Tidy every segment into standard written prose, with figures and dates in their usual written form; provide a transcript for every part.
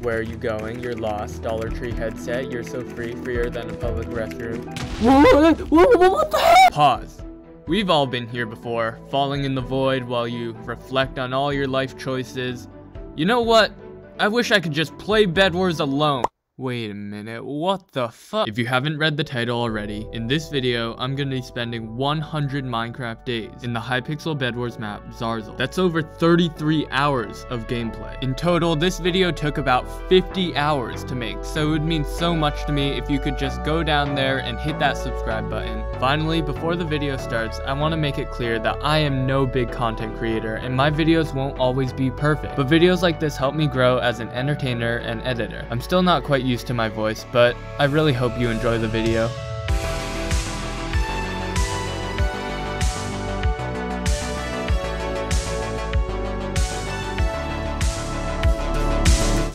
Where are you going? You're lost. Dollar Tree headset. You're so free, freer than a public restroom. What the heck? Pause. We've all been here before, falling in the void while you reflect on all your life choices. You know what? I wish I could just play Bed Wars alone. Wait a minute, what the fuck? If you haven't read the title already, in this video, I'm gonna be spending 100 Minecraft days in the Hypixel Bed Wars map, Zarzal. That's over 33 hours of gameplay. In total, this video took about 50 hours to make, so it would mean so much to me if you could just go down there and hit that subscribe button. Finally, before the video starts, I want to make it clear that I am no big content creator, and my videos won't always be perfect, but videos like this help me grow as an entertainer and editor. I'm still not quite used to my voice, but I really hope you enjoy the video.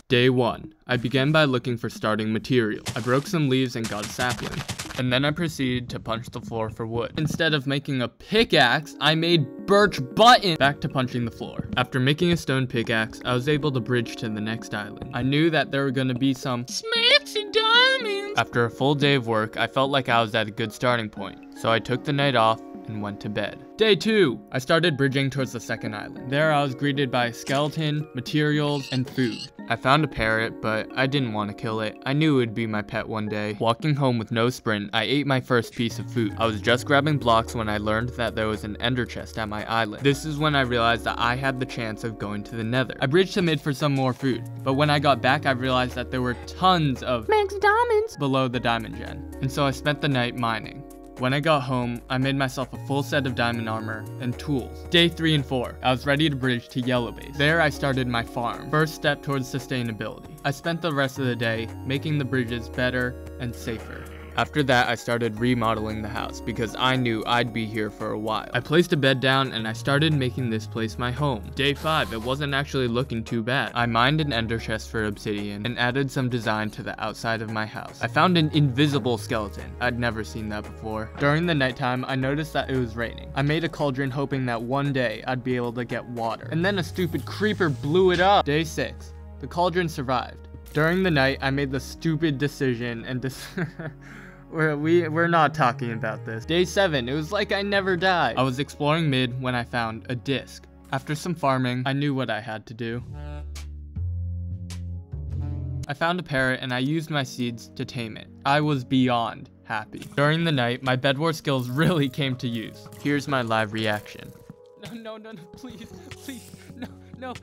Day 1. I began by looking for starting material. I broke some leaves and got a sapling, and then I proceeded to punch the floor for wood. Instead of making a pickaxe, I made birch button. Back to punching the floor. After making a stone pickaxe, I was able to bridge to the next island. I knew that there were gonna be some smacks and diamonds. After a full day of work, I felt like I was at a good starting point, so I took the night off and went to bed. Day 2. I started bridging towards the second island. There I was greeted by a skeleton, materials, and food. I found a parrot, but I didn't want to kill it. I knew it would be my pet one day. Walking home with no sprint, I ate my first piece of food. I was just grabbing blocks when I learned that there was an ender chest at my island. This is when I realized that I had the chance of going to the nether. I bridged to mid for some more food, but when I got back I realized that there were tons of max diamonds below the diamond gen, and so I spent the night mining. When I got home, I made myself a full set of diamond armor and tools. Day 3 and 4, I was ready to bridge to Yellow Base. There I started my farm, first step towards sustainability. I spent the rest of the day making the bridges better and safer. After that, I started remodeling the house because I knew I'd be here for a while. I placed a bed down and I started making this place my home. Day 5, it wasn't actually looking too bad. I mined an ender chest for obsidian and added some design to the outside of my house. I found an invisible skeleton. I'd never seen that before. During the nighttime, I noticed that it was raining. I made a cauldron hoping that one day I'd be able to get water. And then a stupid creeper blew it up. Day 6, the cauldron survived. During the night, I made the stupid decision and We're not talking about this. Day 7, it was like I never died. I was exploring mid when I found a disc. After some farming, I knew what I had to do. I found a parrot and I used my seeds to tame it. I was beyond happy. During the night, my Bed Wars skills really came to use. Here's my live reaction. No, please, no.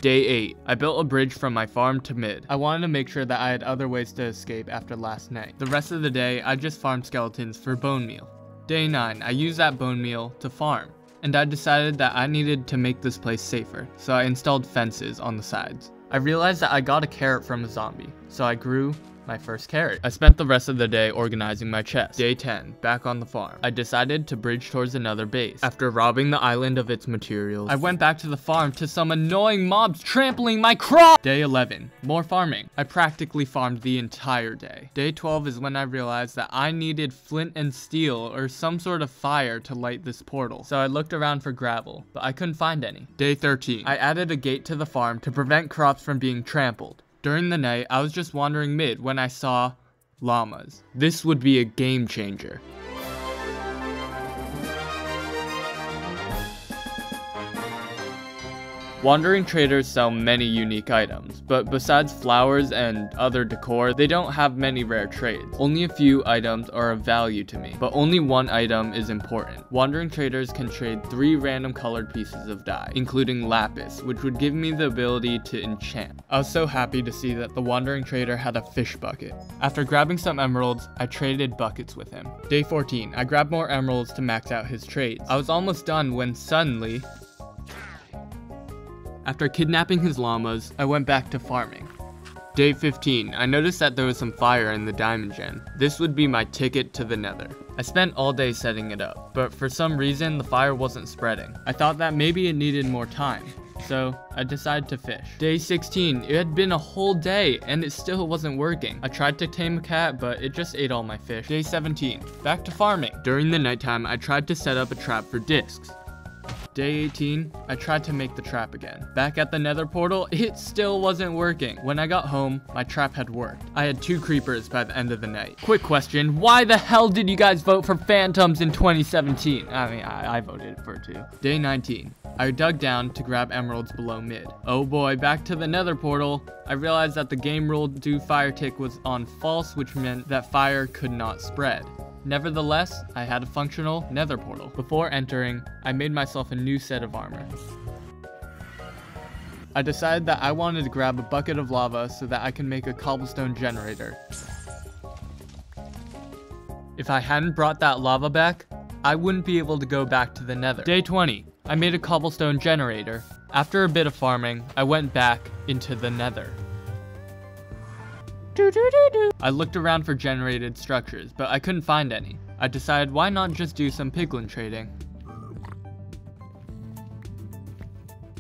Day 8. I built a bridge from my farm to mid. I wanted to make sure that I had other ways to escape after last night. The rest of the day, I just farmed skeletons for bone meal. Day 9. I used that bone meal to farm, and I decided that I needed to make this place safer, so I installed fences on the sides. I realized that I got a carrot from a zombie, so I grew my first carrot. I spent the rest of the day organizing my chest. Day 10, back on the farm. I decided to bridge towards another base. After robbing the island of its materials, I went back to the farm to some annoying mobs trampling my crop. Day 11, more farming. I practically farmed the entire day. Day 12 is when I realized that I needed flint and steel or some sort of fire to light this portal. So I looked around for gravel, but I couldn't find any. Day 13, I added a gate to the farm to prevent crops from being trampled. During the night, I was just wandering mid when I saw llamas. This would be a game changer. Wandering traders sell many unique items, but besides flowers and other decor, they don't have many rare trades. Only a few items are of value to me, but only one item is important. Wandering traders can trade 3 random colored pieces of dye, including lapis, which would give me the ability to enchant. I was so happy to see that the wandering trader had a fish bucket. After grabbing some emeralds, I traded buckets with him. Day 14, I grabbed more emeralds to max out his trades. I was almost done when suddenly, after kidnapping his llamas, I went back to farming. Day 15, I noticed that there was some fire in the diamond gen. This would be my ticket to the nether. I spent all day setting it up, but for some reason the fire wasn't spreading. I thought that maybe it needed more time, so I decided to fish. Day 16, it had been a whole day and it still wasn't working. I tried to tame a cat, but it just ate all my fish. Day 17, back to farming. During the nighttime, I tried to set up a trap for discs. Day 18, I tried to make the trap again. Back at the nether portal, it still wasn't working. When I got home, my trap had worked. I had 2 creepers by the end of the night. Quick question, why the hell did you guys vote for phantoms in 2017? I mean, I voted for 2. Day 19, I dug down to grab emeralds below mid. Oh boy, back to the nether portal. I realized that the game rule do fire tick was on false, which meant that fire could not spread. Nevertheless, I had a functional nether portal. Before entering, I made myself a new set of armor. I decided that I wanted to grab a bucket of lava so that I can make a cobblestone generator. If I hadn't brought that lava back, I wouldn't be able to go back to the nether. Day 20, I made a cobblestone generator. After a bit of farming, I went back into the nether. I looked around for generated structures, but I couldn't find any. I decided why not just do some piglin trading.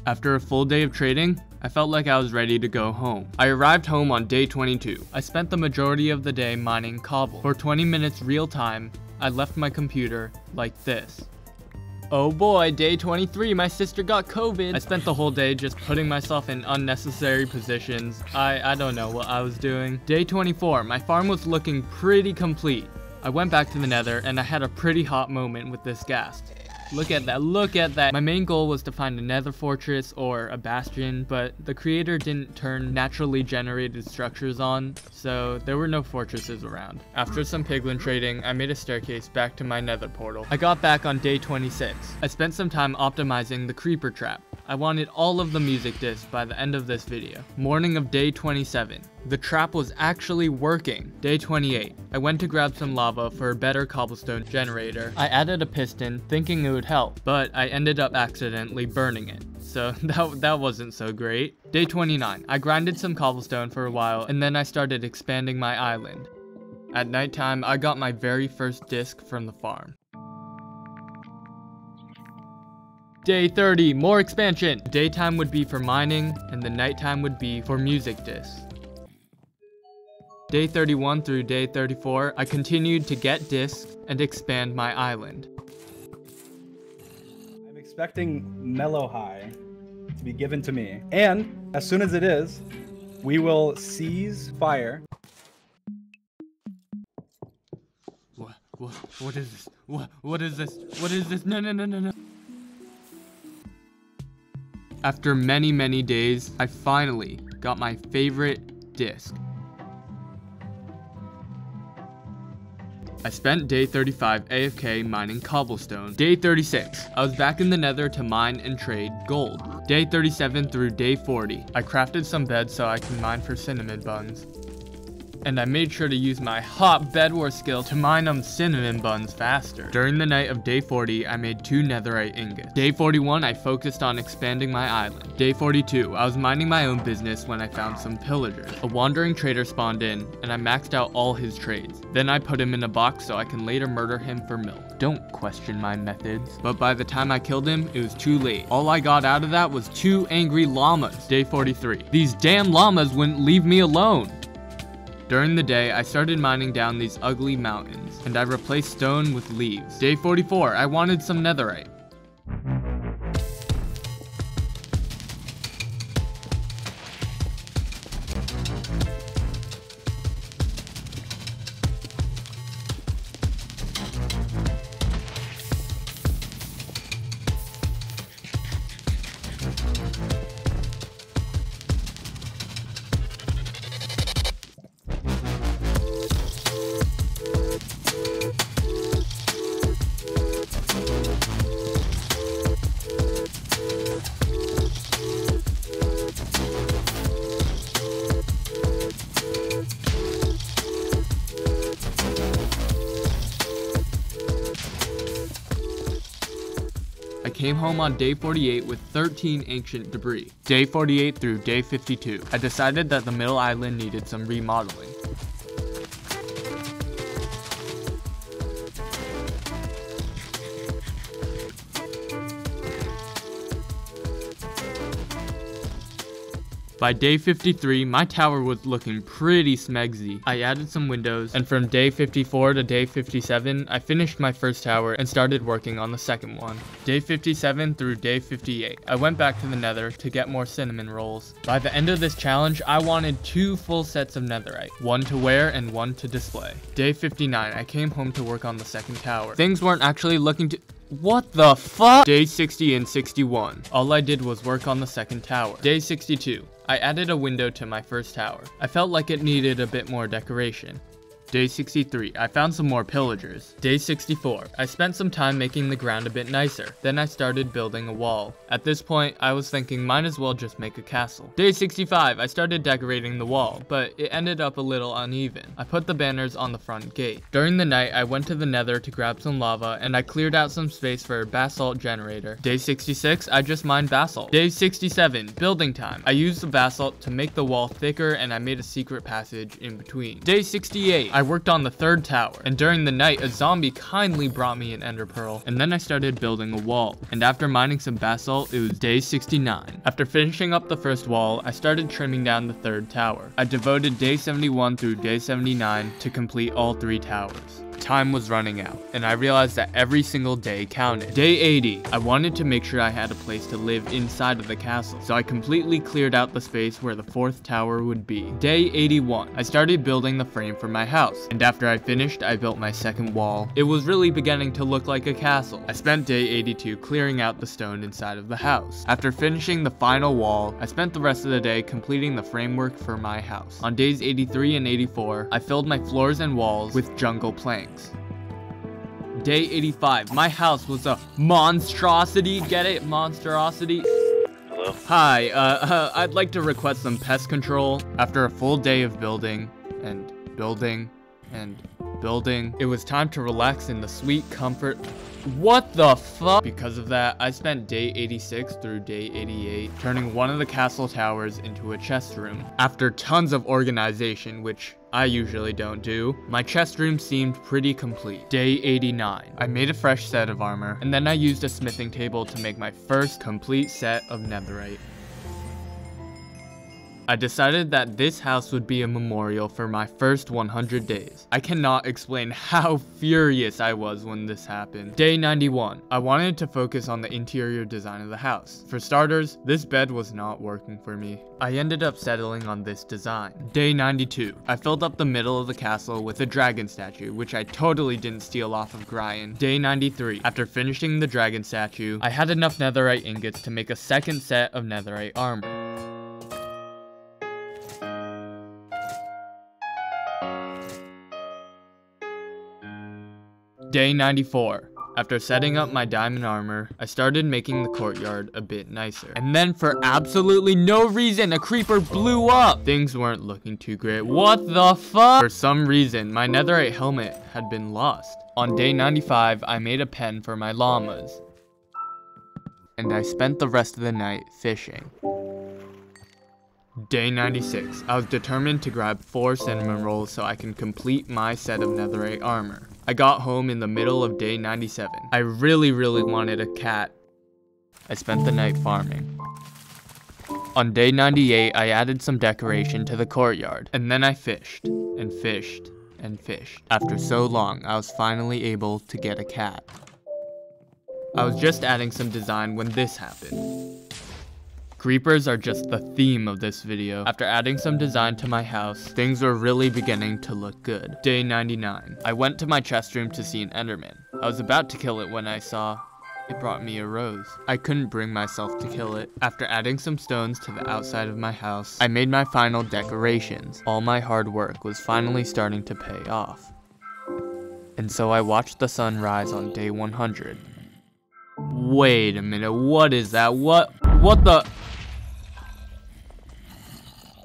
After a full day of trading, I felt like I was ready to go home. I arrived home on day 22. I spent the majority of the day mining cobble. For 20 minutes real time, I left my computer like this. Oh boy, day 23, my sister got COVID. I spent the whole day just putting myself in unnecessary positions. I don't know what I was doing. Day 24, my farm was looking pretty complete. I went back to the nether and I had a pretty hot moment with this ghast. Look at that, look at that. My main goal was to find a nether fortress or a bastion, but the creator didn't turn naturally generated structures on, so there were no fortresses around. After some piglin trading, I made a staircase back to my nether portal. I got back on day 26. I spent some time optimizing the creeper trap. I wanted all of the music discs by the end of this video. Morning of day 27. The trap was actually working. Day 28. I went to grab some lava for a better cobblestone generator. I added a piston thinking it would help, but I ended up accidentally burning it. So that wasn't so great. Day 29. I grinded some cobblestone for a while and then I started expanding my island. At nighttime, I got my very first disc from the farm. Day 30, more expansion. Daytime would be for mining, and the nighttime would be for music discs. Day 31 through day 34, I continued to get discs and expand my island. I'm expecting Mellow High to be given to me, and as soon as it is, we will seize fire. What is this? What is this? What is this? No. After many days, I finally got my favorite disc. I spent day 35 AFK mining cobblestone. Day 36, I was back in the nether to mine and trade gold. Day 37 through day 40, I crafted some beds so I can mine for cinnamon buns. And I made sure to use my hot bedwar skill to mine them cinnamon buns faster. During the night of day 40, I made 2 netherite ingots. Day 41, I focused on expanding my island. Day 42, I was minding my own business when I found some pillagers. A wandering trader spawned in, and I maxed out all his trades. Then I put him in a box so I can later murder him for milk. Don't question my methods. But by the time I killed him, it was too late. All I got out of that was 2 angry llamas. Day 43, these damn llamas wouldn't leave me alone. During the day, I started mining down these ugly mountains, and I replaced stone with leaves. Day 44, I wanted some netherite. I came home on day 48 with 13 ancient debris. Day 48 through day 52, I decided that the middle island needed some remodeling. By day 53, my tower was looking pretty smegsy. I added some windows, and from day 54 to day 57, I finished my first tower and started working on the second one. Day 57 through day 58, I went back to the nether to get more cinnamon rolls. By the end of this challenge, I wanted 2 full sets of netherite, one to wear and one to display. Day 59, I came home to work on the second tower. Things weren't actually looking what the fuck? Day 60 and 61. All I did was work on the second tower. Day 62. I added a window to my first tower. I felt like it needed a bit more decoration. Day 63, I found some more pillagers. Day 64, I spent some time making the ground a bit nicer. Then I started building a wall. At this point, I was thinking might as well just make a castle. Day 65, I started decorating the wall, but it ended up a little uneven. I put the banners on the front gate. During the night, I went to the nether to grab some lava, and I cleared out some space for a basalt generator. Day 66, I just mined basalt. Day 67, building time. I used the basalt to make the wall thicker, and I made a secret passage in between. Day 68, I worked on the third tower, and during the night, a zombie kindly brought me an ender pearl, and then I started building a wall. And after mining some basalt, it was day 69. After finishing up the first wall, I started trimming down the third tower. I devoted day 71 through day 79 to complete all 3 towers. Time was running out, and I realized that every single day counted. Day 80, I wanted to make sure I had a place to live inside of the castle, so I completely cleared out the space where the 4th tower would be. Day 81, I started building the frame for my house, and after I finished, I built my second wall. It was really beginning to look like a castle. I spent day 82 clearing out the stone inside of the house. After finishing the final wall, I spent the rest of the day completing the framework for my house. On days 83 and 84, I filled my floors and walls with jungle planks. Day 85, my house was a monstrosity. Get it? Monstrosity. Hello? Hi, I'd like to request some pest control. After a full day of building, and building, and building, it was time to relax in the sweet comfort. What the fuck? Because of that, I spent day 86 through day 88 turning one of the castle towers into a chest room. After tons of organization, which I usually don't do, my chest room seemed pretty complete. Day 89, I made a fresh set of armor, and then I used a smithing table to make my first complete set of netherite. I decided that this house would be a memorial for my first 100 days. I cannot explain how furious I was when this happened. Day 91. I wanted to focus on the interior design of the house. For starters, this bed was not working for me. I ended up settling on this design. Day 92. I filled up the middle of the castle with a dragon statue, which I totally didn't steal off of Gryan. Day 93. After finishing the dragon statue, I had enough netherite ingots to make a second set of netherite armor. Day 94. After setting up my diamond armor, I started making the courtyard a bit nicer. And then for absolutely no reason, a creeper blew up! Things weren't looking too great. What the fuck? For some reason, my netherite helmet had been lost. On day 95, I made a pen for my llamas. And I spent the rest of the night fishing. Day 96. I was determined to grab 4 cinnamon rolls so I can complete my set of netherite armor. I got home in the middle of day 97. I really wanted a cat. I spent the night farming. On day 98, I added some decoration to the courtyard, and then I fished, and fished, and fished. After so long, I was finally able to get a cat. I was just adding some design when this happened. Creepers are just the theme of this video. After adding some design to my house, things were really beginning to look good. Day 99. I went to my chest room to see an enderman. I was about to kill it when I saw it brought me a rose. I couldn't bring myself to kill it. After adding some stones to the outside of my house, I made my final decorations. All my hard work was finally starting to pay off. And so I watched the sun rise on day 100. Wait a minute, what is that? What the?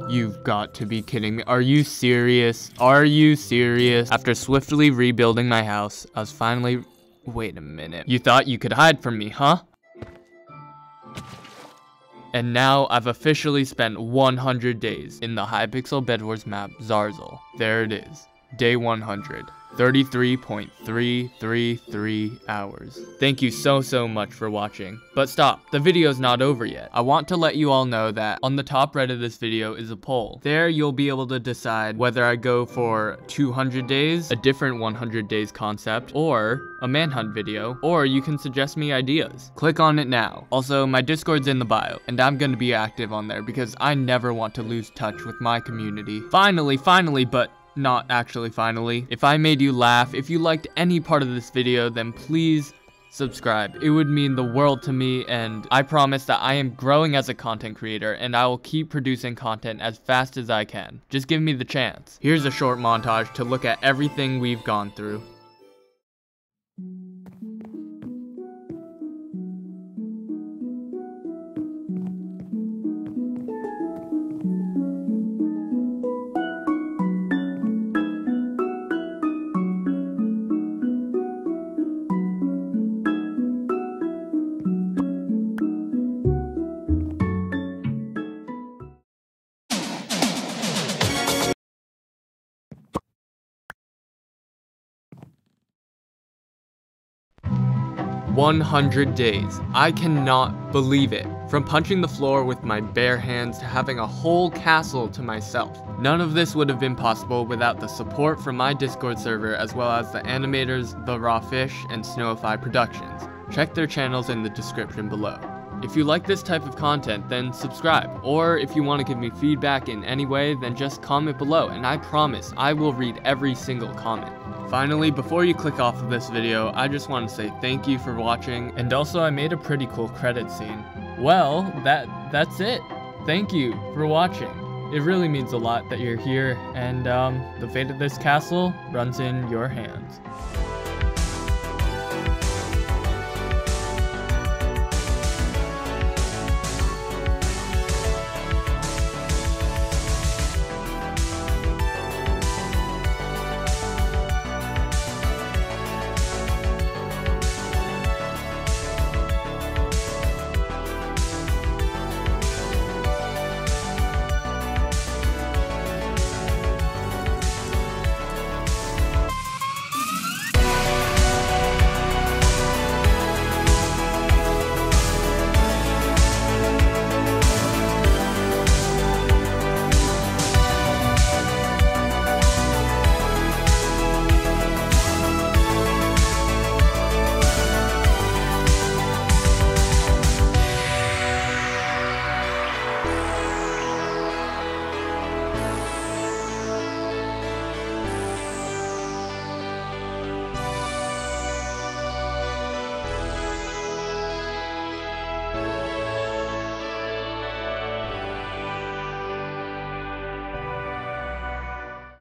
You've got to be kidding me. Are you serious? Are you serious? After swiftly rebuilding my house, I was finally... Wait a minute. You thought you could hide from me, huh? And now I've officially spent 100 days in the Hypixel Bed Wars map, Zarzal. There it is. Day 100. 33.333 hours. Thank you so much for watching. But stop, the video's not over yet. I want to let you all know that on the top right of this video is a poll. There you'll be able to decide whether I go for 200 days, a different 100 days concept, or a manhunt video, or you can suggest me ideas. Click on it now. Also, my Discord's in the bio, and I'm gonna be active on there because I never want to lose touch with my community. Finally, but not actually finally. If I made you laugh, if you liked any part of this video, then please subscribe. It would mean the world to me, and I promise that I am growing as a content creator, and I will keep producing content as fast as I can. Just give me the chance. Here's a short montage to look at everything we've gone through. "100 days. I cannot believe it. From punching the floor with my bare hands to having a whole castle to myself. None of this would have been possible without the support from my Discord server, as well as the animators, The Raw Fish, and Snowify Productions. Check their channels in the description below. If you like this type of content, then subscribe. Or if you want to give me feedback in any way, then just comment below, and I promise I will read every single comment. Finally, before you click off of this video, I just want to say thank you for watching, and also I made a pretty cool credit scene. Well, that's it. Thank you for watching. It really means a lot that you're here, and the fate of this castle runs in your hands.